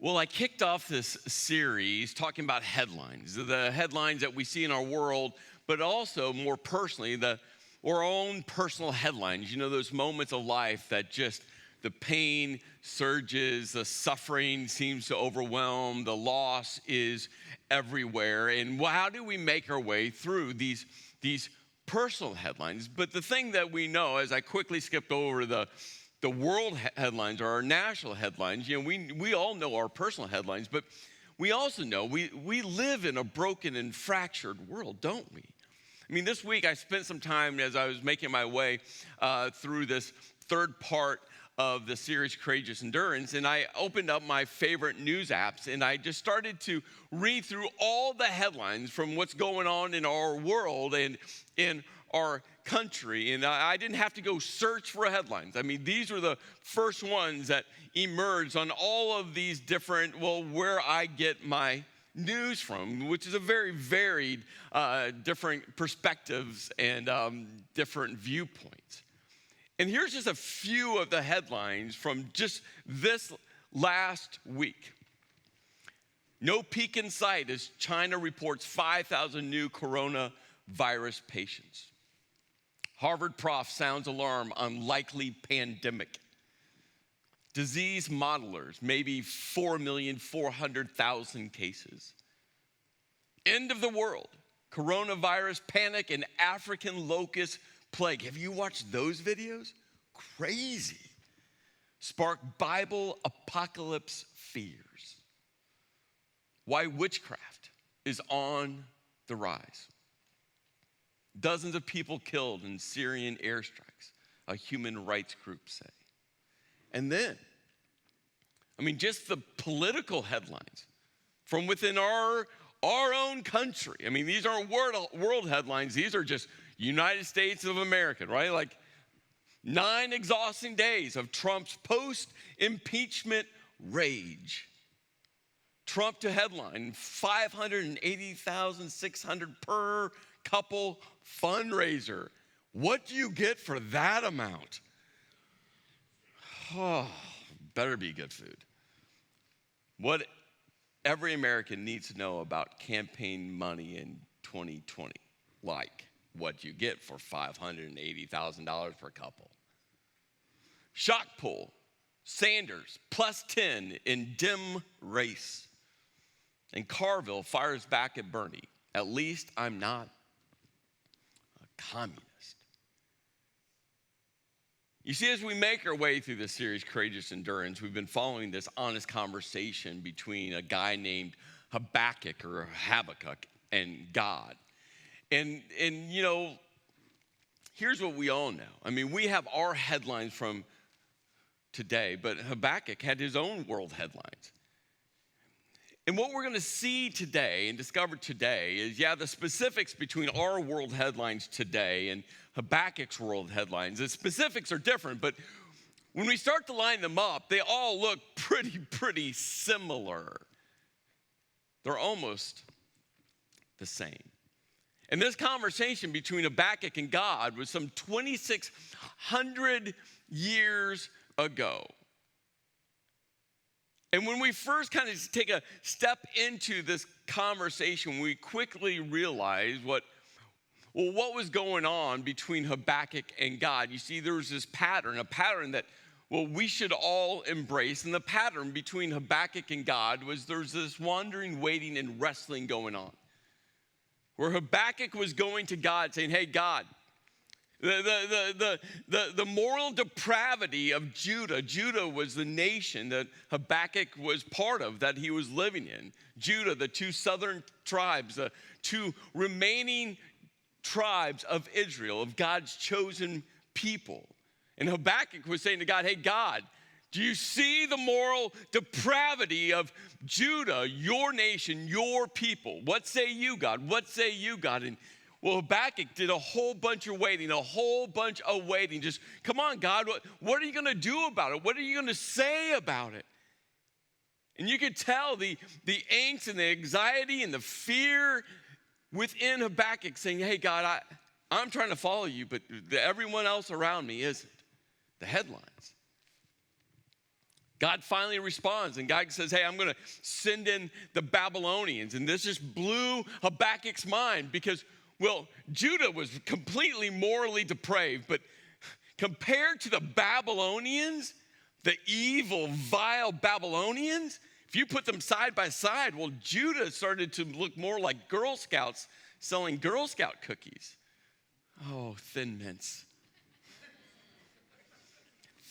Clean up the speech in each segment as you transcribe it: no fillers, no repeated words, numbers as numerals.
Well, I kicked off this series talking about headlines, the headlines that we see in our world, but also more personally, our own personal headlines. You know, those moments of life that just the pain surges, the suffering seems to overwhelm, the loss is everywhere. And how do we make our way through these personal headlines? But the thing that we know, as I quickly skipped over the world headlines or our national headlines, you know, we all know our personal headlines, but we also know we live in a broken and fractured world, don't we? I mean, this week I spent some time as I was making my way through this third part of the series Courageous Endurance, and I opened up my favorite news apps, and I just started to read through all the headlines from what's going on in our world and in our country, and I didn't have to go search for headlines. I mean, these were the first ones that emerged on all of these different, where I get my news from, which is a very varied, different perspectives and different viewpoints. And here's just a few of the headlines from just this last week. No peak in sight as China reports 5,000 new coronavirus patients. Harvard prof sounds alarm on likely pandemic. Disease modelers, maybe 4,400,000 cases. End of the world, coronavirus panic and African locust plague. Have you watched those videos? Crazy. Spark Bible apocalypse fears. Why witchcraft is on the rise. Dozens of people killed in Syrian airstrikes, a human rights group say. And then, just the political headlines from within our own country. I mean, these aren't world headlines. These are just United States of America, right? Like 9 exhausting days of Trump's post-impeachment rage. Trump to headline, $580,600 per couple fundraiser. What do you get for that amount? Oh, better be good food. What every American needs to know about campaign money in 2020, like what you get for $580,000 per couple. Shock poll, Sanders plus 10 in dim race. And Carville fires back at Bernie. At least I'm not a communist. You see, as we make our way through this series, Courageous Endurance, we've been following this honest conversation between a guy named Habakkuk or Habakkuk and God. And you know, here's what we all know. I mean, we have our headlines from today, but Habakkuk had his own world headlines. And what we're going to see today and discover today is, the specifics between our world headlines today and Habakkuk's world headlines. The specifics are different, but when we start to line them up, they all look pretty similar. They're almost the same. And this conversation between Habakkuk and God was some 2,600 years ago. And when we first kind of take a step into this conversation, we quickly realize what was going on between Habakkuk and God. You see, there was this pattern, a pattern that, we should all embrace. And the pattern between Habakkuk and God was there's this wandering, waiting, and wrestling going on. Where Habakkuk was going to God saying, hey, God, the moral depravity of Judah. Judah was the nation that Habakkuk was part of, that he was living in. Judah, the 2 southern tribes, the 2 remaining tribes of Israel, of God's chosen people. And Habakkuk was saying to God, hey, God, do you see the moral depravity of Judah, your nation, your people? What say you, God? What say you, God? And Habakkuk did a whole bunch of waiting. Just, come on, God, what are you going to do about it? What are you going to say about it? And you could tell the angst and the anxiety and the fear within Habakkuk saying, hey, God, I'm trying to follow you, but everyone else around me isn't. The headlines. God finally responds, and God says, hey, I'm going to send in the Babylonians. And this just blew Habakkuk's mind because, well, Judah was completely morally depraved, but compared to the Babylonians, the evil, vile Babylonians, if you put them side by side, well, Judah started to look more like Girl Scouts selling Girl Scout cookies. Oh, Thin Mints.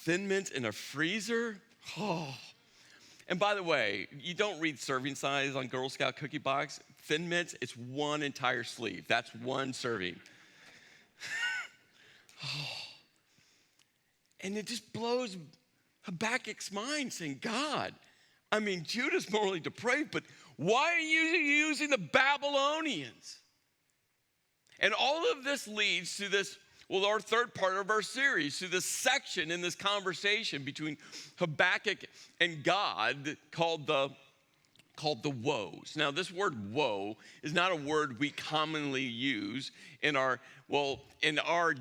Thin Mints in a freezer? Oh. And by the way, you don't read serving size on Girl Scout cookie box. Thin Mints, it's one entire sleeve. That's one serving. Oh. And it just blows Habakkuk's mind saying, God, I mean, Judah's morally depraved, but why are you using the Babylonians? And all of this leads to this, well, our third part of our series, to this section in this conversation between Habakkuk and God called the woes. Now, this word woe is not a word we commonly use in our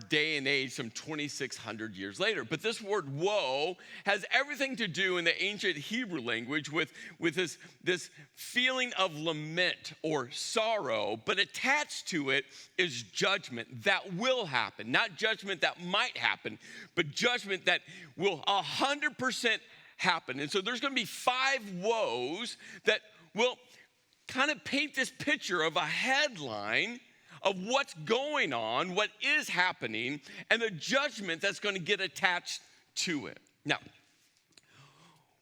day and age some 2,600 years later. But this word woe has everything to do in the ancient Hebrew language with this feeling of lament or sorrow, but attached to it is judgment that will happen. Not judgment that might happen, but judgment that will 100% happen. And so there's going to be 5 woes that will kind of paint this picture of a headline of what's going on, what is happening, and the judgment that's going to get attached to it. Now,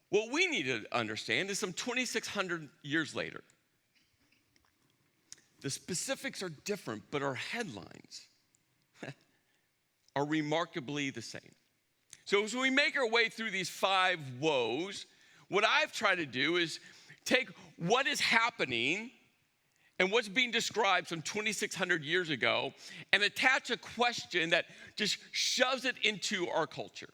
what we need to understand is some 2,600 years later, the specifics are different, but our headlines are remarkably the same. So as we make our way through these 5 woes, what I've tried to do is take what is happening and what's being described some 2,600 years ago and attach a question that just shoves it into our culture.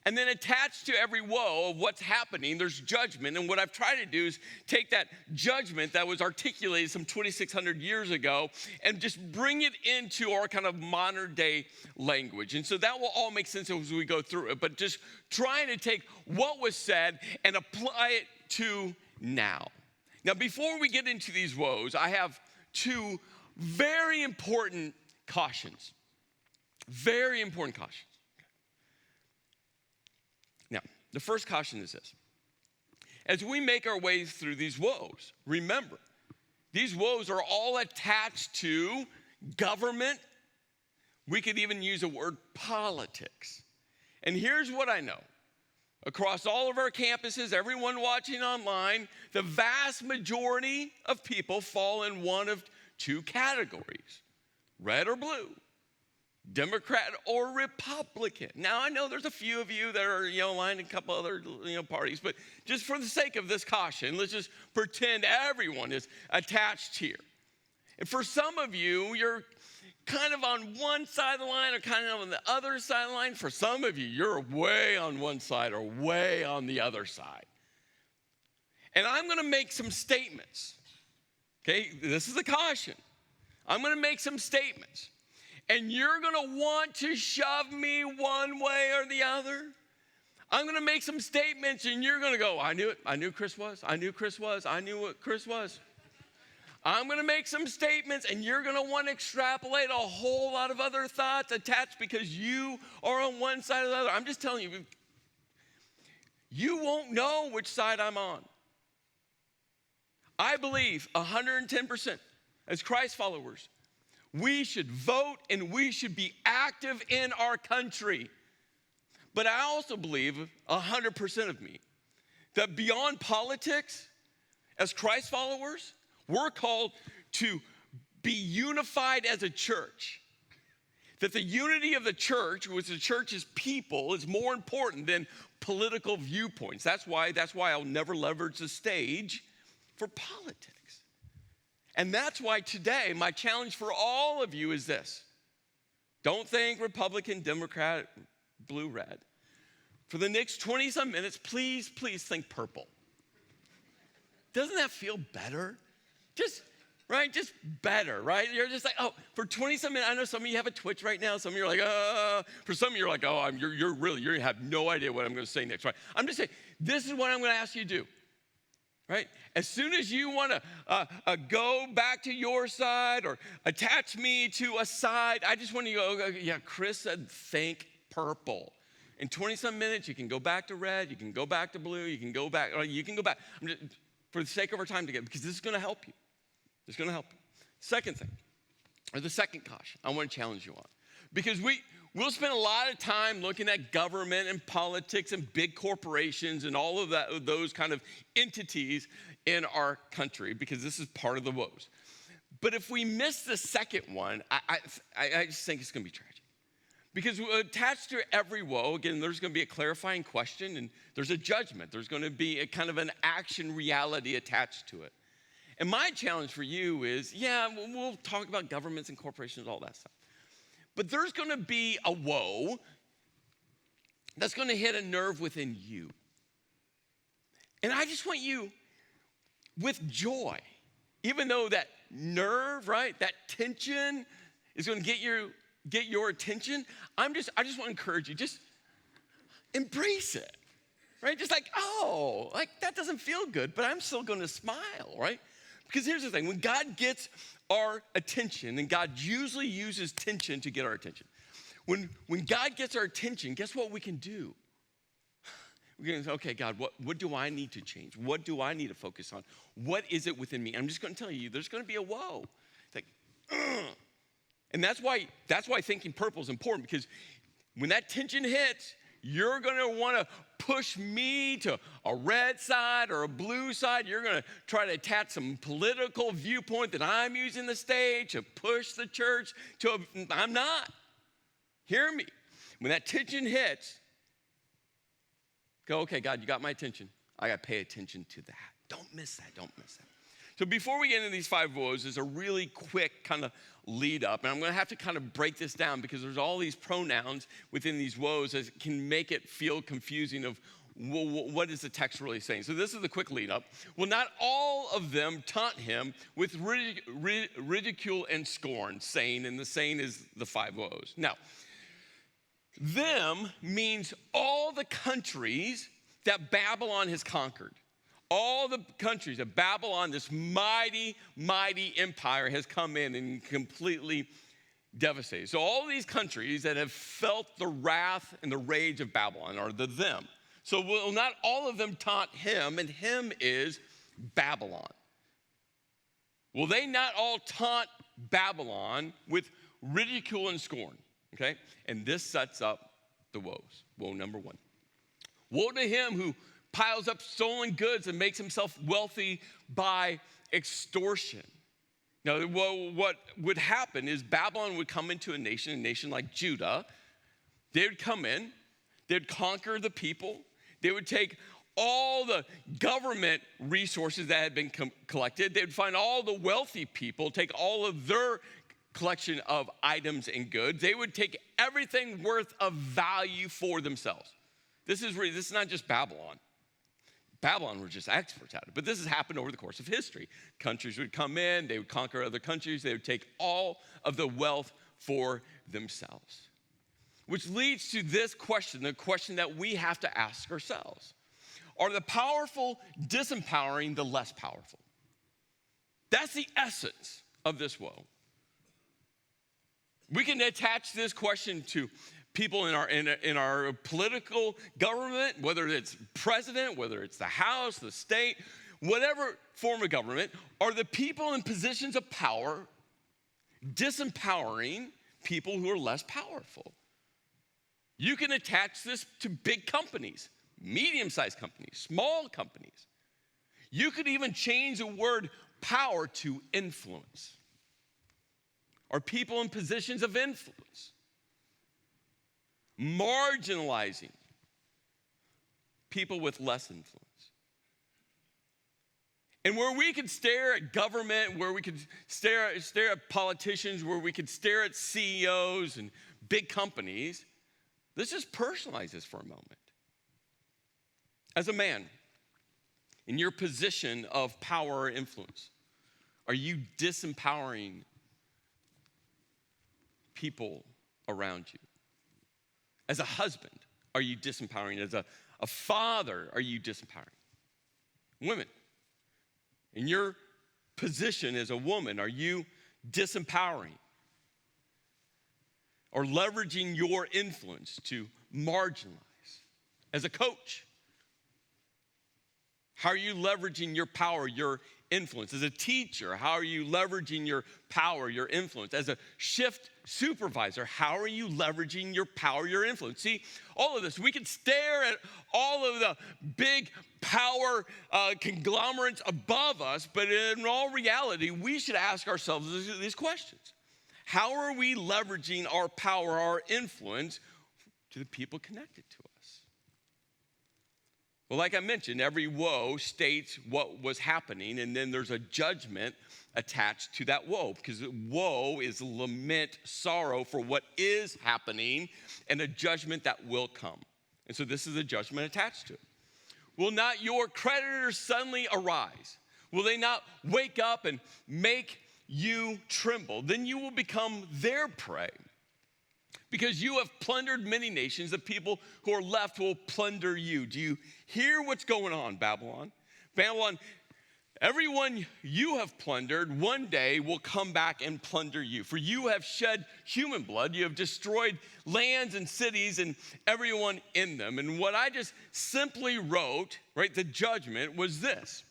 And then attached to every woe of what's happening, there's judgment. And what I've tried to do is take that judgment that was articulated some 2,600 years ago and just bring it into our kind of modern day language. And so that will all make sense as we go through it, but just trying to take what was said and apply it to now. Now, before we get into these woes, I have 2 very important cautions. Very important cautions. Now, the first caution is this. As we make our way through these woes, remember, these woes are all attached to government. We could even use the word politics. And here's what I know. Across all of our campuses, everyone watching online, the vast majority of people fall in one of 2 categories, red or blue, Democrat or Republican. Now, I know there's a few of you that are, aligned in a couple other, parties, but just for the sake of this caution, let's just pretend everyone is attached here. And for some of you, you're kind of on one side of the line or kind of on the other side of the line. For some of you, you're way on one side or way on the other side. And I'm going to make some statements. Okay, this is a caution. I'm going to make some statements. And you're going to want to shove me one way or the other. I'm going to make some statements and you're going to go, I knew it. I knew Chris was. I knew Chris was. I knew what Chris was. I'm going to make some statements and you're going to want to extrapolate a whole lot of other thoughts attached because you are on one side or the other. I'm just telling you, you won't know which side I'm on. I believe 110% as Christ followers, we should vote and we should be active in our country. But I also believe 100% of me that beyond politics, as Christ followers, we're called to be unified as a church. That the unity of the church, which the church's people, is more important than political viewpoints. That's why I'll never leverage the stage for politics. And that's why today my challenge for all of you is this. Don't think Republican, Democrat, blue, red. For the next 20-some minutes, please think purple. Doesn't that feel better? Just right? Just better, right? You're just like, oh, for 20-some minutes, I know some of you have a twitch right now. Some of you are like, for some of you, you're like, oh, you have no idea what I'm going to say next, right? I'm just saying, this is what I'm going to ask you to do, right? As soon as you want to go back to your side or attach me to a side, I just want you to go, yeah, Chris said think purple. In 20-some minutes, you can go back to red, you can go back to blue, you can go back, for the sake of our time together, because this is going to help you. It's going to help you. Second thing, or the second caution I want to challenge you on, because we'll spend a lot of time looking at government and politics and big corporations and all of those kind of entities in our country, because this is part of the woes. But if we miss the second one, I just think it's going to be tragic. Because attached to every woe, again, there's going to be a clarifying question and there's a judgment. There's going to be a kind of an action reality attached to it. And my challenge for you is, yeah, we'll talk about governments and corporations, all that stuff. But there's going to be a woe that's going to hit a nerve within you. And I just want you, with joy, even though that nerve, right, that tension is going to get your attention, I just want to encourage you, just embrace it, right? Just like, oh, like that doesn't feel good, but I'm still going to smile, right? Because here's the thing, when God gets our attention, and God usually uses tension to get our attention. When God gets our attention, guess what we can do? We're going to say, okay, God, what do I need to change? What do I need to focus on? What is it within me? I'm just going to tell you, there's going to be a woe. It's like, ugh. And that's why thinking purple is important, because when that tension hits, you're going to want to push me to a red side or a blue side. You're going to try to attach some political viewpoint that I'm using the stage to push the church to I'm not. Hear me. When that tension hits, go, okay, God, you got my attention. I got to pay attention to that. Don't miss that. Don't miss that. So before we get into these 5 woes, there's a really quick kind of lead up. And I'm going to have to kind of break this down because there's all these pronouns within these woes that can make it feel confusing of, well, what is the text really saying? So this is the quick lead up. Well, not all of them taunt him with ridicule and scorn, saying, and the saying is the 5 woes. Now, them means all the countries that Babylon has conquered. All the countries that Babylon, this mighty, mighty empire, has come in and completely devastated. So all these countries that have felt the wrath and the rage of Babylon are the them. So will not all of them taunt him, and him is Babylon. Will they not all taunt Babylon with ridicule and scorn? Okay? And this sets up the woes. Woe number 1. Woe to him who piles up stolen goods and makes himself wealthy by extortion. Now, what would happen is Babylon would come into a nation like Judah. They would come in, they'd conquer the people, they would take all the government resources that had been collected, they would find all the wealthy people, take all of their collection of items and goods, they would take everything worth of value for themselves. This is not just Babylon. Babylon were just experts at it, but this has happened over the course of history. Countries would come in, they would conquer other countries, they would take all of the wealth for themselves. Which leads to this question, the question that we have to ask ourselves. Are the powerful disempowering the less powerful? That's the essence of this woe. We can attach this question to people in our political government, whether it's president, whether it's the House, the state, whatever form of government, are the people in positions of power disempowering people who are less powerful. You can attach this to big companies, medium-sized companies, small companies. You could even change the word power to influence. Are people in positions of influence marginalizing people with less influence? And where we could stare at government, where we could stare at politicians, where we could stare at CEOs and big companies, let's just personalize this for a moment. As a man, in your position of power or influence, Are you disempowering people around you? As a husband, are you disempowering? As a father, are you disempowering? Women, in your position as a woman, are you disempowering or leveraging your influence to marginalize? As a coach, how are you leveraging your power, your influence? As a teacher, how are you leveraging your power, your influence? As a shift supervisor, how are you leveraging your power, your influence? See, all of this, we can stare at all of the big power conglomerates above us, but in all reality, we should ask ourselves these questions. How are we leveraging our power, our influence to the people connected to us? Well, like I mentioned, every woe states what was happening, and then there's a judgment attached to that woe, because woe is lament, sorrow for what is happening, and a judgment that will come. And so this is a judgment attached to it. Will not your creditors suddenly arise? Will they not wake up and make you tremble? Then you will become their prey. Because you have plundered many nations, the people who are left will plunder you. Do you hear what's going on, Babylon? Babylon, everyone you have plundered one day will come back and plunder you. For you have shed human blood. You have destroyed lands and cities and everyone in them. And what I just simply wrote, right, the judgment was this.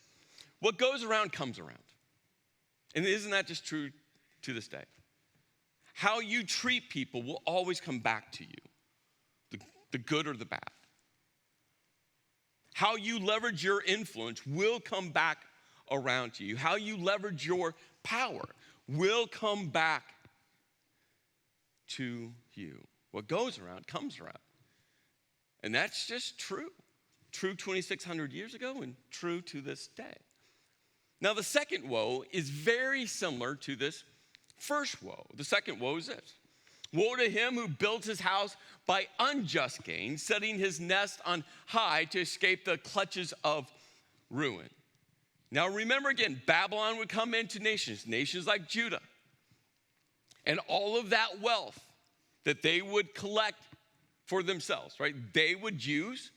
What goes around comes around. And isn't that just true to this day? How you treat people will always come back to you, the good or the bad. How you leverage your influence will come back around to you. How you leverage your power will come back to you. What goes around comes around. And that's just true. True 2,600 years ago and true to this day. Now, the second woe is very similar to this first woe. The second woe is this. Woe to him who builds his house by unjust gain, setting his nest on high to escape the clutches of ruin. Now remember again, Babylon would come into nations like Judah. And all of that wealth that they would collect for themselves, right? They would use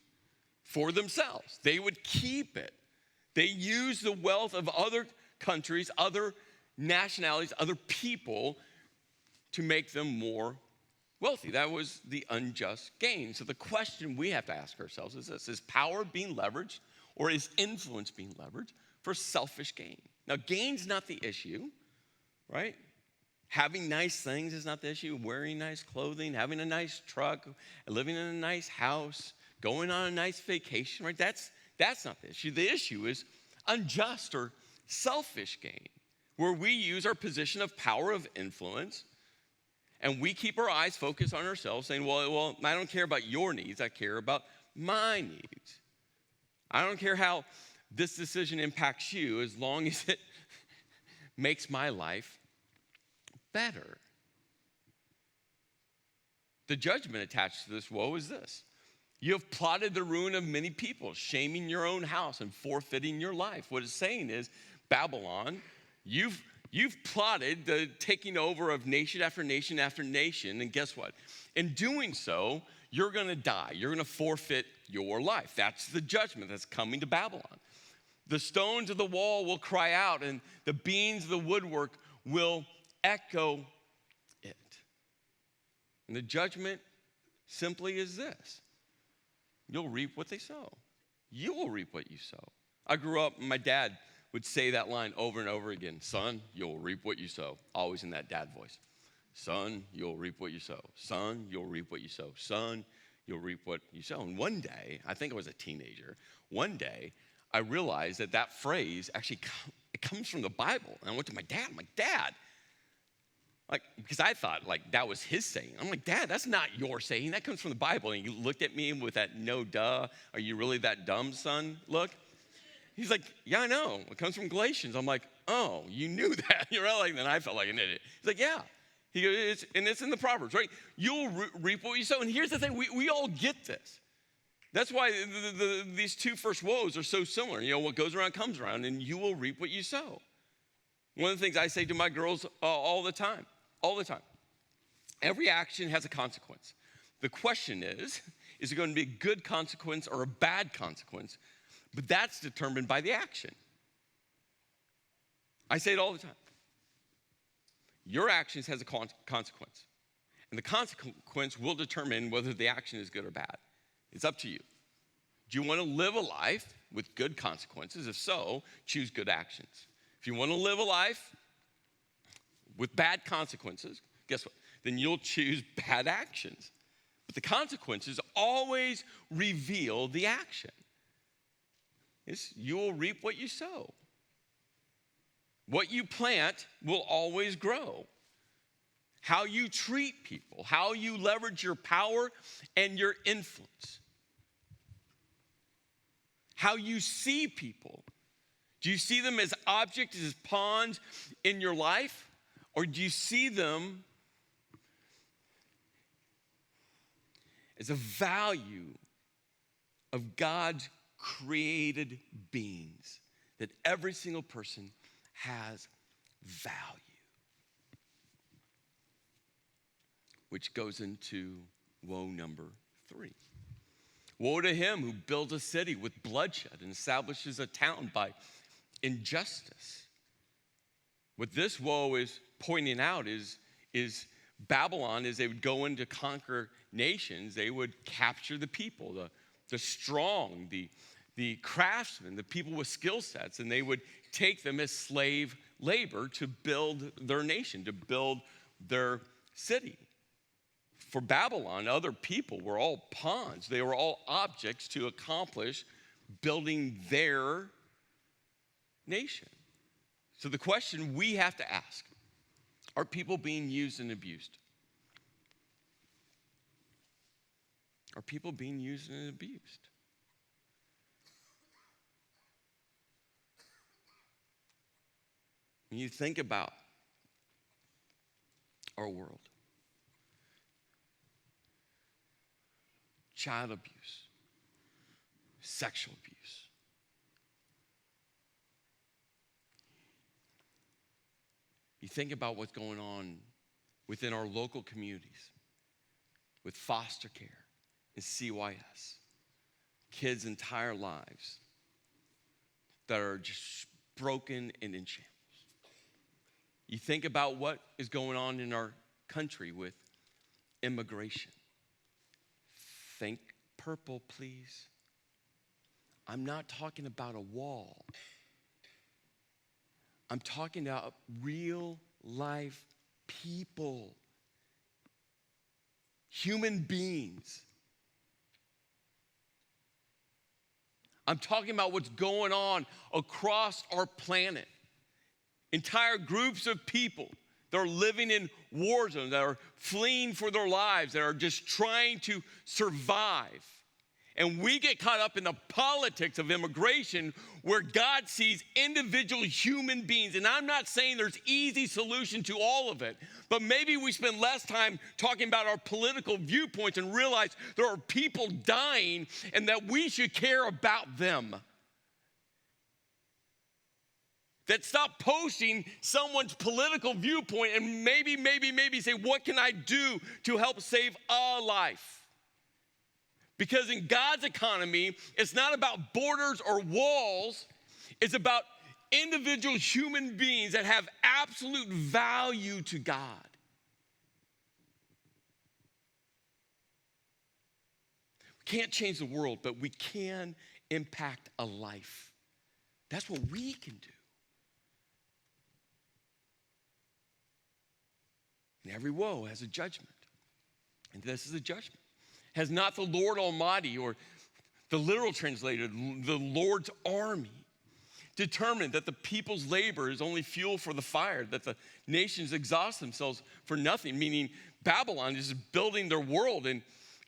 for themselves. They would keep it. They use the wealth of other countries, other nationalities, other people to make them more wealthy. That was the unjust gain. So the question we have to ask ourselves is this: is power being leveraged or is influence being leveraged for selfish gain? Now, gain's not the issue, right? Having nice things is not the issue. Wearing nice clothing, having a nice truck, living in a nice house, going on a nice vacation, right? That's not the issue. The issue is unjust or selfish gain, where we use our position of power, of influence, and we keep our eyes focused on ourselves, saying, well, I don't care about your needs, I care about my needs. I don't care how this decision impacts you as long as it makes my life better. The judgment attached to this woe is this. You have plotted the ruin of many people, shaming your own house and forfeiting your life. What it's saying is, Babylon, you've plotted the taking over of nation after nation after nation, and guess what? In doing so, you're going to die. You're going to forfeit your life. That's the judgment that's coming to Babylon. The stones of the wall will cry out, and the beams of the woodwork will echo it. And the judgment simply is this. You'll reap what they sow. You will reap what you sow. I grew up, my dad would say that line over and over again. Son, you'll reap what you sow. Always in that dad voice. Son, you'll reap what you sow. Son, you'll reap what you sow. Son, you'll reap what you sow. And one day, I think I was a teenager, one day I realized that phrase actually it comes from the Bible. And I went to my dad. I'm like, Dad, because I thought that was his saying. I'm like, Dad, that's not your saying. That comes from the Bible. And he looked at me with that no duh, are you really that dumb, son look? He's like, yeah, I know. It comes from Galatians. I'm like, oh, you knew that. You're like, then I felt like an idiot. He's like, yeah. He goes, it's in the Proverbs, right? You'll reap what you sow. And here's the thing, we all get this. That's why these two first woes are so similar. You know, what goes around comes around, and you will reap what you sow. One of the things I say to my girls all the time, every action has a consequence. The question is it going to be a good consequence or a bad consequence? But that's determined by the action. I say it all the time. Your actions has a consequence. And the consequence will determine whether the action is good or bad. It's up to you. Do you want to live a life with good consequences? If so, choose good actions. If you want to live a life with bad consequences, guess what? Then you'll choose bad actions. But the consequences always reveal the action. You will reap what you sow. What you plant will always grow. How you treat people, how you leverage your power and your influence. How you see people. Do you see them as objects, as pawns in your life? Or do you see them as a value of God's created beings? That every single person has value. Which goes into woe number 3. Woe to him who builds a city with bloodshed and establishes a town by injustice. What this woe is pointing out is Babylon, as they would go in to conquer nations, they would capture the people, the strong, the craftsmen, the people with skill sets, and they would take them as slave labor to build their nation, to build their city. For Babylon, other people were all pawns. They were all objects to accomplish building their nation. So the question we have to ask, are people being used and abused? Are people being used and abused? When you think about our world, child abuse, sexual abuse, you think about what's going on within our local communities with foster care and CYS, kids' entire lives that are just broken and in shambles. You think about what is going on in our country with immigration. Think purple, please. I'm not talking about a wall. I'm talking about real life people, human beings. I'm talking about what's going on across our planet. Entire groups of people that are living in war zones, that are fleeing for their lives, that are just trying to survive. And we get caught up in the politics of immigration where God sees individual human beings. And I'm not saying there's easy solution to all of it, but maybe we spend less time talking about our political viewpoints and realize there are people dying and that we should care about them. That stop posting someone's political viewpoint and maybe say, what can I do to help save a life? Because in God's economy, it's not about borders or walls. It's about individual human beings that have absolute value to God. We can't change the world, but we can impact a life. That's what we can do. And every woe has a judgment. And this is a judgment. Has not the Lord Almighty, or the literal translated, the Lord's army, determined that the people's labor is only fuel for the fire, that the nations exhaust themselves for nothing, meaning Babylon is building their world and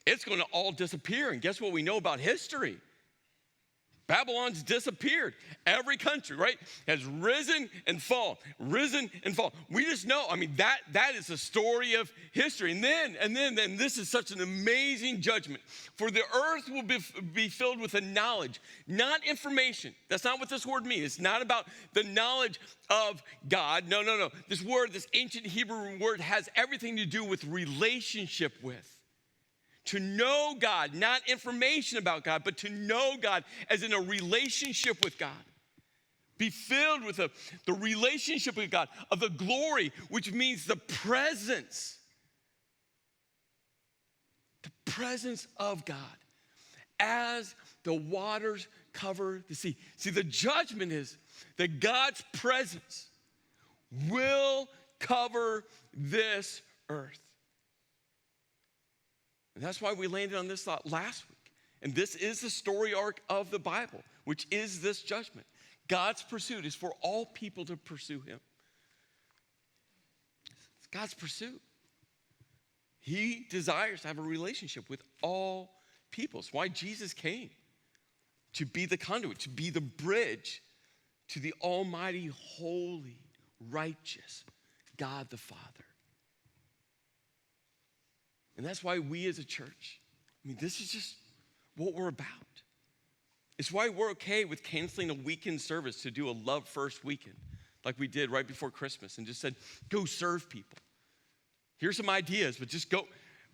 it's going to all disappear. And guess what we know about history? Babylon's disappeared. Every country, right, has risen and fallen, risen and fallen. We just know, I mean, that is a story of history. And then this is such an amazing judgment. For the earth will be filled with a knowledge, not information. That's not what this word means. It's not about the knowledge of God. No. This word, this ancient Hebrew word, has everything to do with relationship with. To know God, not information about God, but to know God as in a relationship with God. Be filled with the relationship with God, of the glory, which means the presence. The presence of God as the waters cover the sea. See, the judgment is that God's presence will cover this earth. And that's why we landed on this thought last week. And this is the story arc of the Bible, which is this judgment. God's pursuit is for all people to pursue him. It's God's pursuit. He desires to have a relationship with all people. It's why Jesus came, to be the conduit, to be the bridge to the almighty, holy, righteous God the Father. And that's why we as a church, I mean, this is just what we're about. It's why we're okay with canceling a weekend service to do a Love First weekend, like we did right before Christmas, and just said, go serve people. Here's some ideas, but just go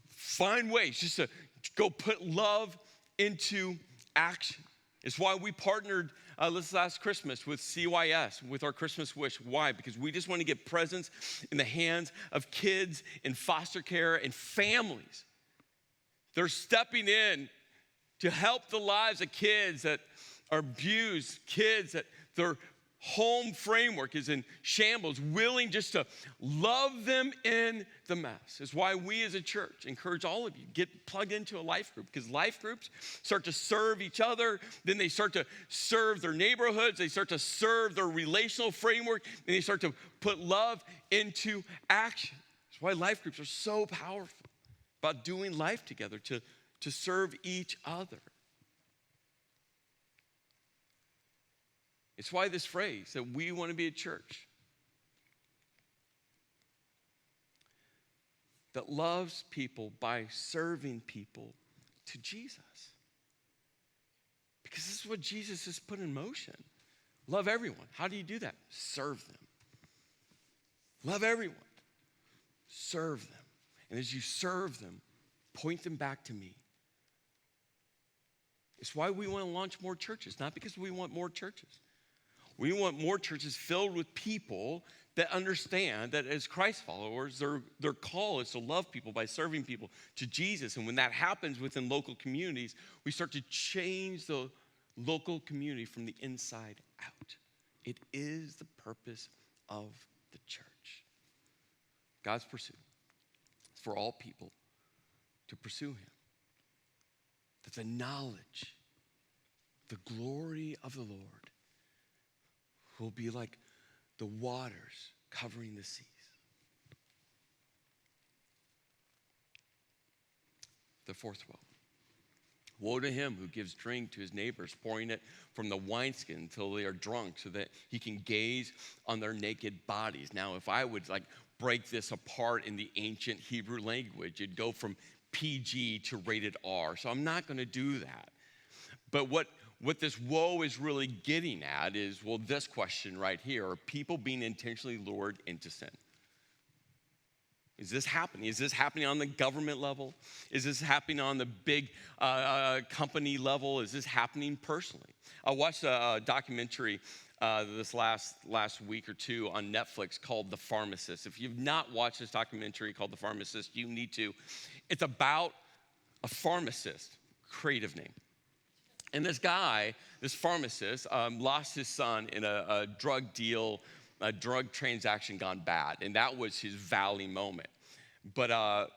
find ways just to go put love into action. It's why we partnered this last Christmas with CYS, with our Christmas wish. Why? Because we just want to get presents in the hands of kids in foster care and families. They're stepping in to help the lives of kids that are abused, kids that their home framework is in shambles, willing just to love them in the mess. It's why we as a church encourage all of you, get plugged into a life group, because life groups start to serve each other, then they start to serve their neighborhoods, they start to serve their relational framework, and they start to put love into action. That's why life groups are so powerful, about doing life together to serve each other. It's why this phrase, that we want to be a church that loves people by serving people to Jesus. Because this is what Jesus has put in motion. Love everyone. How do you do that? Serve them. Love everyone. Serve them. And as you serve them, point them back to me. It's why we want to launch more churches, not because we want more churches. We want more churches filled with people that understand that as Christ followers, their call is to love people by serving people to Jesus. And when that happens within local communities, we start to change the local community from the inside out. It is the purpose of the church. God's pursuit is for all people to pursue him. That the knowledge, the glory of the Lord will be like the waters covering the seas. The fourth woe. Woe to him who gives drink to his neighbors, pouring it from the wineskin until they are drunk, so that he can gaze on their naked bodies. Now, if I would break this apart in the ancient Hebrew language, it'd go from PG to rated R. So I'm not going to do that. But what this woe is really getting at is, this question right here: are people being intentionally lured into sin? Is this happening? Is this happening on the government level? Is this happening on the big company level? Is this happening personally? I watched a documentary this last week or two on Netflix called The Pharmacist. If you've not watched this documentary called The Pharmacist, you need to. It's about a pharmacist, creative name. And this guy, this pharmacist, lost his son in a drug deal, a drug transaction gone bad. And that was his valley moment. But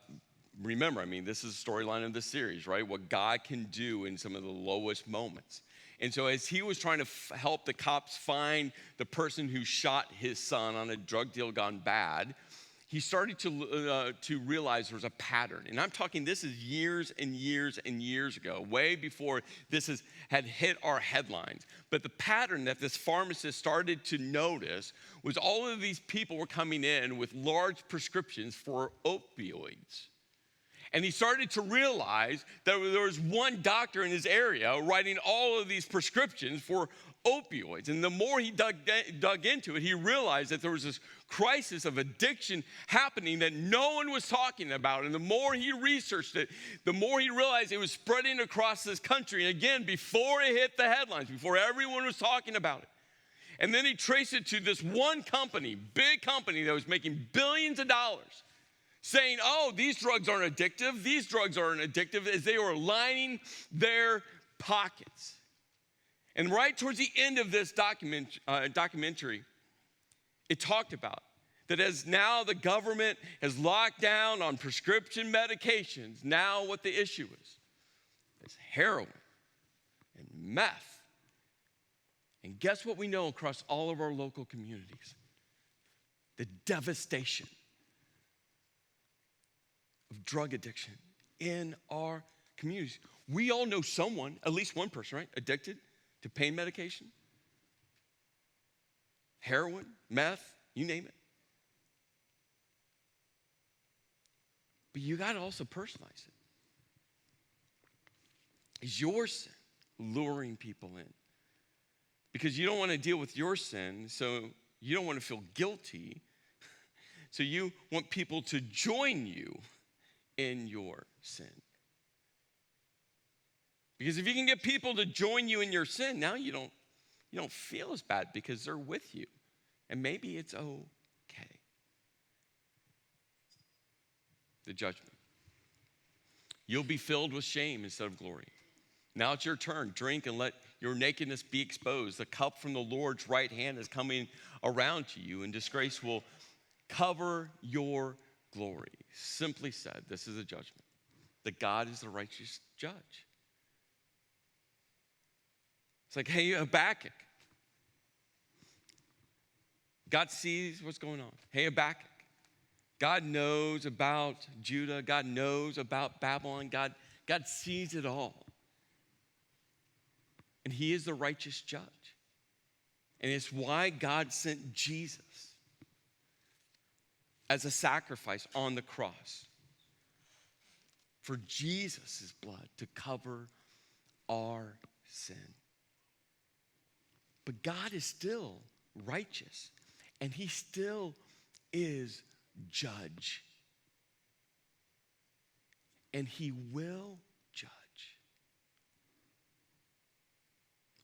remember, this is the storyline of this series, right? What God can do in some of the lowest moments. And so as he was trying to help the cops find the person who shot his son on a drug deal gone bad, he started to realize there was a pattern. And I'm talking, this is years and years and years ago, way before had hit our headlines. But the pattern that this pharmacist started to notice was all of these people were coming in with large prescriptions for opioids. And he started to realize that there was one doctor in his area writing all of these prescriptions for opioids. And the more he dug into it, he realized that there was this crisis of addiction happening that no one was talking about. And the more he researched it, the more he realized it was spreading across this country. And again, before it hit the headlines, before everyone was talking about it. And then he traced it to this one company, big company that was making billions of dollars, saying, oh, these drugs aren't addictive. These drugs aren't addictive, as they were lining their pockets. And right towards the end of this documentary, it talked about that as now the government has locked down on prescription medications, now what the issue is heroin and meth. And guess what we know across all of our local communities? The devastation of drug addiction in our communities. We all know someone, at least one person, right, addicted to pain medication, heroin, meth, you name it. But you got to also personalize it. Is your sin luring people in? Because you don't want to deal with your sin, so you don't want to feel guilty. So you want people to join you in your sin. Because if you can get people to join you in your sin, now you don't feel as bad because they're with you. And maybe it's okay. The judgment. You'll be filled with shame instead of glory. Now it's your turn. Drink and let your nakedness be exposed. The cup from the Lord's right hand is coming around to you, and disgrace will cover your glory. Simply said, this is a judgment. That God is the righteous judge. It's like, hey, Habakkuk. God sees what's going on. Hey, Habakkuk. God knows about Judah. God knows about Babylon. God sees it all. And he is the righteous judge. And it's why God sent Jesus as a sacrifice on the cross for Jesus' blood to cover our sin. But God is still righteous, and he still is judge. And he will judge.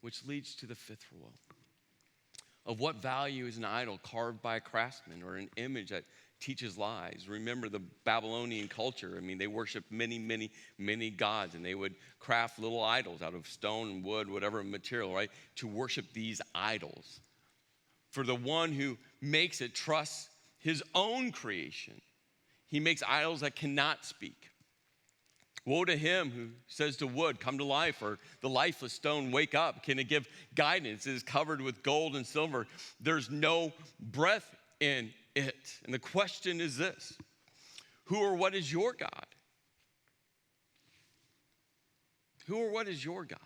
Which leads to the fifth rule. Of what value is an idol carved by a craftsman or an image that teaches lies? Remember the Babylonian culture. I mean, they worshiped many, many, many gods, and they would craft little idols out of stone and wood, whatever material, right? To worship these idols. For the one who makes it trusts his own creation. He makes idols that cannot speak. Woe to him who says to wood, come to life, or the lifeless stone, wake up. Can it give guidance? It is covered with gold and silver. There's no breath in it. And the question is this: who or what is your God? Who or what is your God?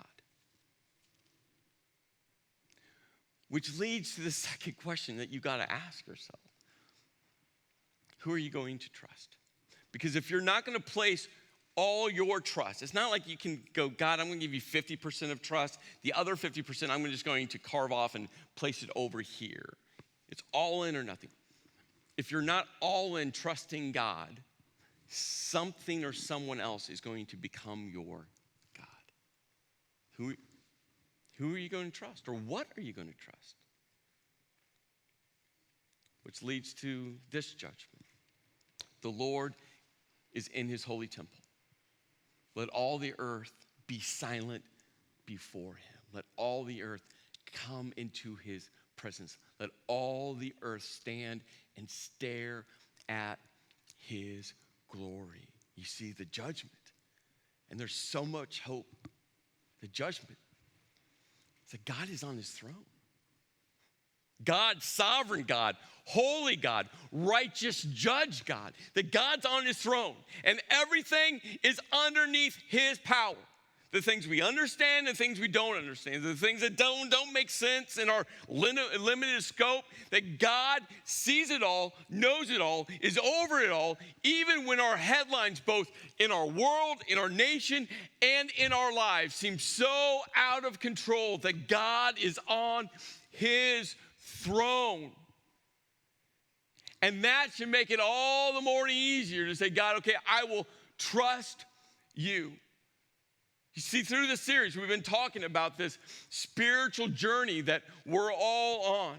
Which leads to the second question that you got to ask yourself. Who are you going to trust? Because if you're not going to place all your trust, it's not like you can go, God, I'm going to give you 50% of trust. The other 50% I'm just going to carve off and place it over here. It's all in or nothing. If you're not all in trusting God, something or someone else is going to become your God. Who are you going to trust? Or what are you going to trust? Which leads to this judgment. The Lord is in his holy temple. Let all the earth be silent before him. Let all the earth come into his presence. Let all the earth stand and stare at his glory. You see the judgment. And there's so much hope. The judgment. It's that God is on his throne. God, sovereign God, holy God, righteous judge God, that God's on his throne and everything is underneath his power. The things we understand and things we don't understand, the things that don't make sense in our limited scope, that God sees it all, knows it all, is over it all, even when our headlines, both in our world, in our nation, and in our lives, seem so out of control, that God is on his throne. And that should make it all the more easier to say, God, okay, I will trust you. You see, through this series, we've been talking about this spiritual journey that we're all on.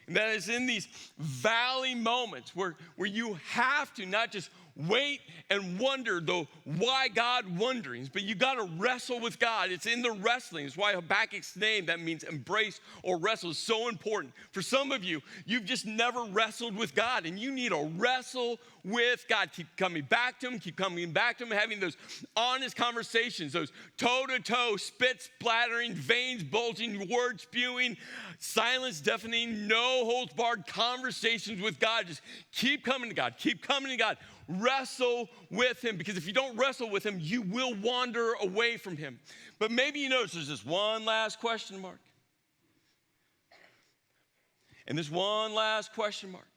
And that is in these valley moments where you have to not just wait and wonder the why God wonderings, but you got to wrestle with God. It's in the wrestling. It's why Habakkuk's name, that means embrace or wrestle, is so important. For some of you, you've just never wrestled with God, and you need to wrestle with God. Keep coming back to him, having those honest conversations, those toe-to-toe, spit splattering, veins bulging, word spewing, silence deafening, no holds barred conversations with God. Just keep coming to God, wrestle with him, because if you don't wrestle with him, you will wander away from him. But maybe you notice there's this one last question mark. And this one last question mark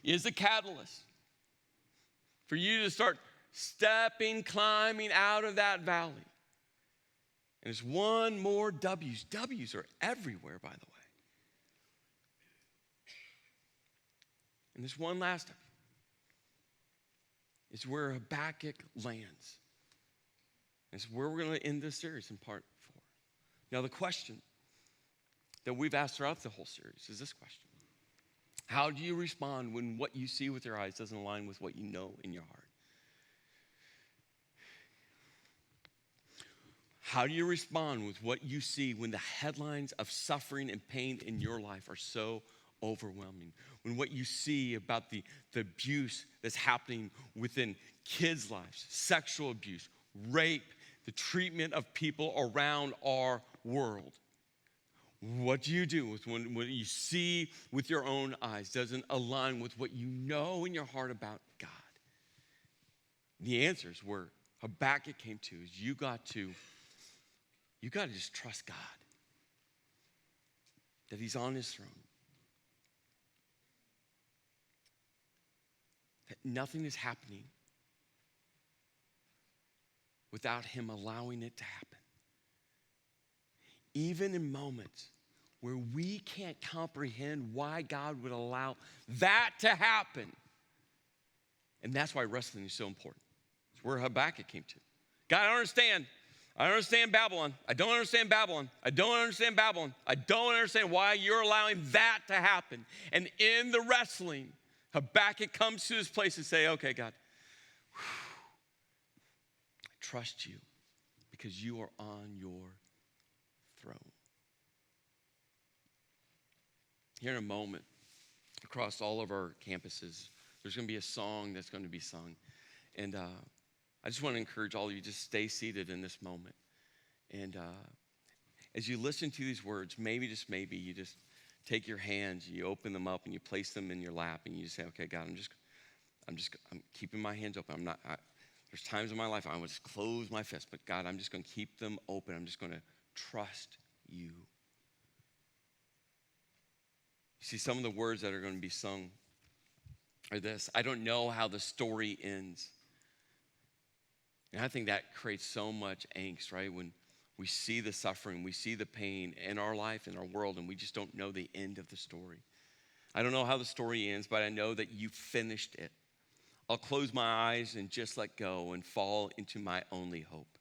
is the catalyst for you to start climbing out of that valley. And it's one more W's. W's are everywhere, by the way. And this one last W is where Habakkuk lands. It's where we're going to end this series in part 4. Now, the question that we've asked throughout the whole series is this question: how do you respond when what you see with your eyes doesn't align with what you know in your heart? How do you respond with what you see when the headlines of suffering and pain in your life are so overwhelming? When what you see about the abuse that's happening within kids' lives, sexual abuse, rape, the treatment of people around our world. What do you do with when you see with your own eyes doesn't align with what you know in your heart about God? The answer is where Habakkuk came to, is you got to just trust God, that he's on his throne, that nothing is happening without him allowing it to happen. Even in moments where we can't comprehend why God would allow that to happen. And that's why wrestling is so important. It's where Habakkuk came to. God, I don't understand. I don't understand Babylon. I don't understand Babylon. I don't understand Babylon. I don't understand why you're allowing that to happen. And in the wrestling, Habakkuk comes to this place and say, okay, God, I trust you because you are on your throne. Here in a moment, across all of our campuses, there's going to be a song that's going to be sung. And I just want to encourage all of you, just stay seated in this moment. And as you listen to these words, maybe, just maybe, you just take your hands, you open them up, and you place them in your lap, and you just say, okay, God, I'm keeping my hands open. There's times in my life I would just close my fists, but God, I'm just going to keep them open. I'm just going to trust you. You see, some of the words that are going to be sung are this: I don't know how the story ends. And I think that creates so much angst, right? When we see the suffering, we see the pain in our life, in our world, and we just don't know the end of the story. I don't know how the story ends, but I know that you finished it. I'll close my eyes and just let go and fall into my only hope.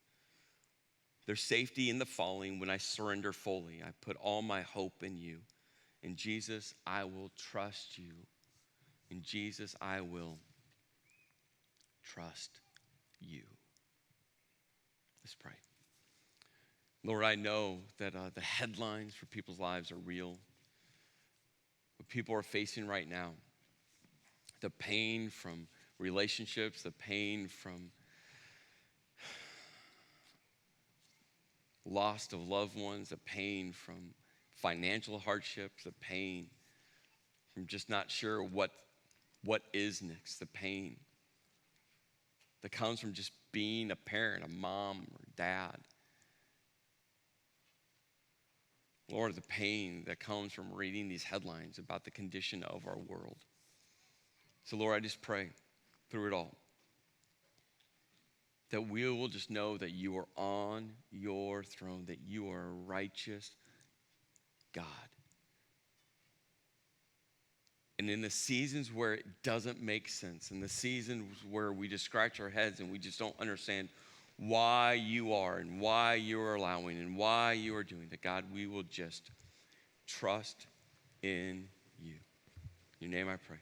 There's safety in the falling when I surrender fully. I put all my hope in you. In Jesus, I will trust you. In Jesus, I will trust you. Let's pray. Lord, I know that the headlines for people's lives are real. What people are facing right now, the pain from relationships, the pain from loss of loved ones, the pain from financial hardships, the pain from just not sure what is next, the pain that comes from just being a parent, a mom or dad. Lord, the pain that comes from reading these headlines about the condition of our world. So, Lord, I just pray through it all that we will just know that you are on your throne, that you are a righteous God. And in the seasons where it doesn't make sense, in the seasons where we just scratch our heads and we just don't understand why you are and why you are allowing and why you are doing that, God, we will just trust in you. In your name I pray.